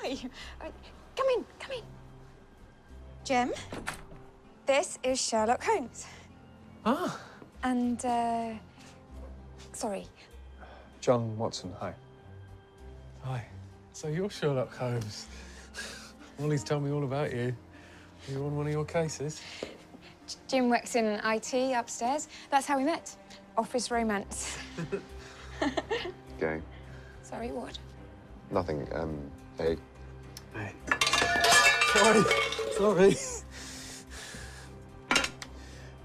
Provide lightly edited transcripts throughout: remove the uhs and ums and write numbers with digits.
Hi. Come in, come in. Jim, this is Sherlock Holmes. Ah. And, sorry. John Watson, hi. Hi. So you're Sherlock Holmes. Wally's told me all about you. You're on one of your cases. Jim works in IT upstairs. That's how we met. Office romance. Gay. Sorry, what? Nothing, hey. Hey. Sorry. Sorry.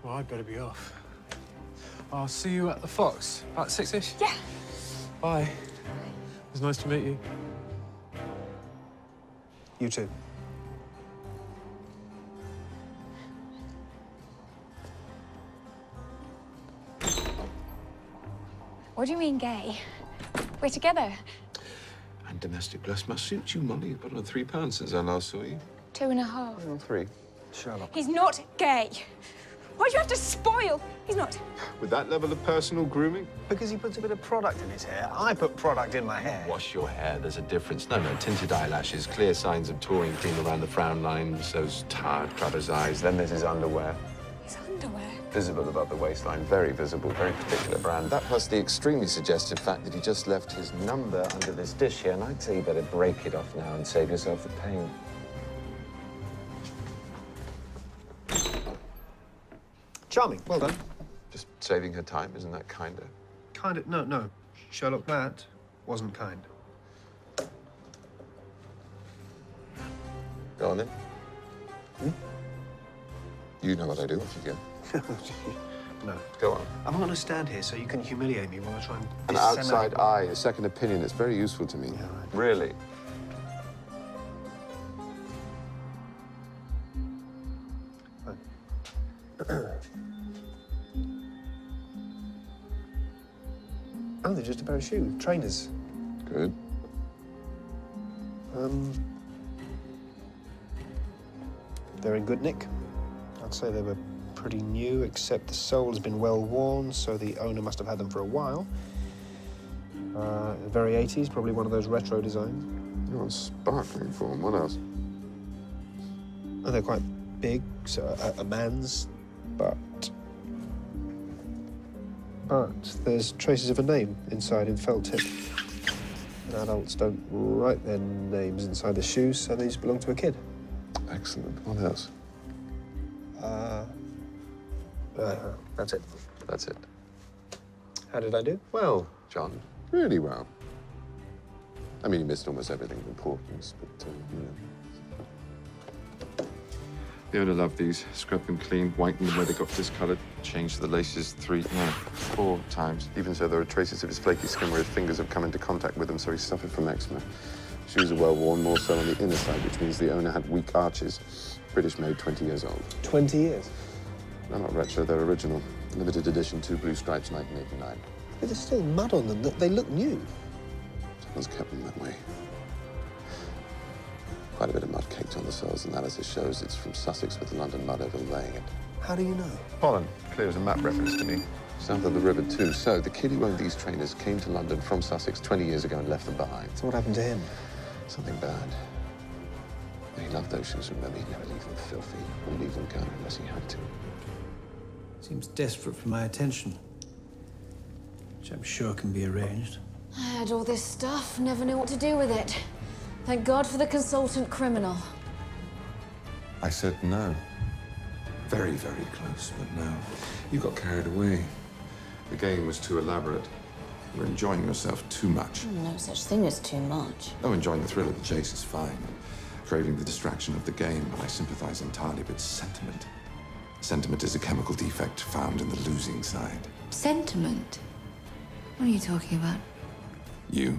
Well, I'd better be off. I'll see you at the Fox, about 6-ish? Yeah. Bye. It was nice to meet you. You too. What do you mean, gay? We're together. And domestic lust must suit you, Molly. You've put on 3 pounds since I last saw you. 2.5. Well, 3. Sherlock. He's not gay. Why do you have to spoil? He's not. With that level of personal grooming? Because he puts a bit of product in his hair. I put product in my hair. Wash your hair, there's a difference. No, tinted eyelashes, clear signs of touring cream around the frown lines, those tired crabber's eyes. Then there's his underwear. His underwear? Visible above the waistline, very visible, very particular brand. That plus the extremely suggestive fact that he just left his number under this dish here, and I'd say you better break it off now and save yourself the pain. Charming. Well done. Just saving her time, isn't that kinder? Kind of. No. Sherlock, that wasn't kind. Go on then. You know what I do if you go. No. Go on. I'm not going to stand here so you can humiliate me while I try and... An outside eye, a second opinion. It's very useful to me. Yeah, right. Really? Oh, they're just a pair of shoes. Trainers. Good. They're in good nick. I'd say they were pretty new, except the sole has been well worn, so the owner must have had them for a while. Very 80s, probably one of those retro designs. You're on sparkling form. What else? And they're quite big, so a man's, but there's traces of a name inside in felt tip. And adults don't write their names inside the shoes, so these belong to a kid. Excellent. What else? That's it. That's it. How did I do? Well, John, really well. I mean, you missed almost everything of importance, but, you know. The owner loved these. Scrubbed them clean, whitened them where they got discolored, changed the laces 4 times. Even so, there are traces of his flaky skin where his fingers have come into contact with them, so he suffered from eczema. Shoes are well worn, more so on the inner side, which means the owner had weak arches. British made, 20 years old. 20 years? They're not retro, they're original. Limited edition, 2 blue stripes, 1989. But there's still mud on them. They look new. Someone's kept them that way. Quite a bit of mud caked on the soles. Analysis shows it's from Sussex with London mud overlaying it. How do you know? Pollen. Clear as a map reference to me. South of the river, too. So, the kid who owned these trainers came to London from Sussex 20 years ago and left them behind. So what happened to him? Something bad. He loved those shoes, remember? He'd never leave them filthy or leave them going unless he had to. Seems desperate for my attention, which I'm sure can be arranged. I had all this stuff, never knew what to do with it. Thank God for the consultant criminal. I said no. Very, very close, but no. You got carried away. The game was too elaborate. You were enjoying yourself too much. No such thing as too much. Oh, enjoying the thrill of the chase is fine. Craving the distraction of the game, but I sympathize entirely with sentiment. Sentiment is a chemical defect found in the losing side. Sentiment? What are you talking about? You.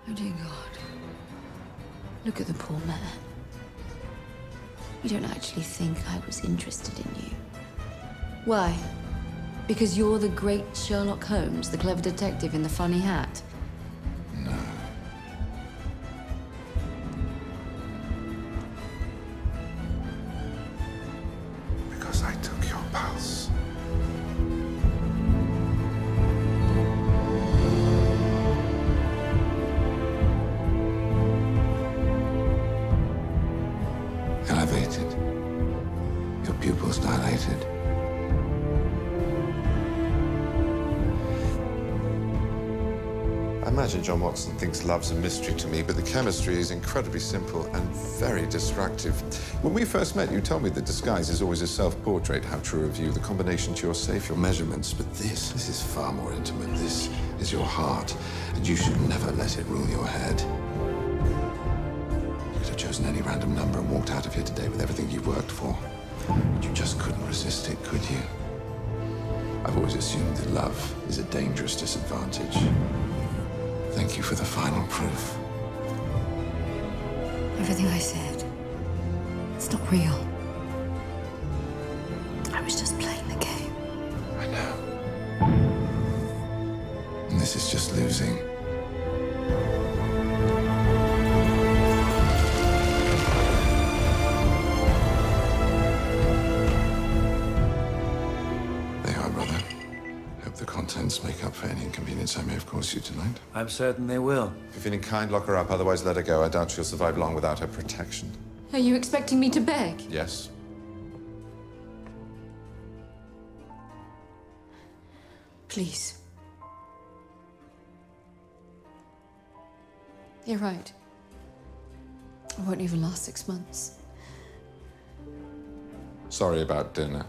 Oh, dear God. Look at the poor man. You don't actually think I was interested in you. Why? Because you're the great Sherlock Holmes, the clever detective in the funny hat? No. Because I took your pulse. I imagine John Watson thinks love's a mystery to me, but the chemistry is incredibly simple and very distractive. When we first met, you told me that disguise is always a self-portrait. How true of you. The combination to your safe, your measurements. But this is far more intimate. This is your heart, and you should never let it rule your head. You could have chosen any random number and walked out of here today with everything you've worked for. But you just couldn't resist it, could you? I've always assumed that love is a dangerous disadvantage. Thank you for the final proof. Everything I said, it's not real. I was just playing the game. I know. And this is just losing. There you are, brother. Hope the contents make up for any inconvenience I may have caused you tonight. I'm certain they will. If you're feeling kind, lock her up. Otherwise, let her go. I doubt she'll survive long without her protection. Are you expecting me to beg? Yes? Please. You're right. I won't even last 6 months. Sorry about dinner.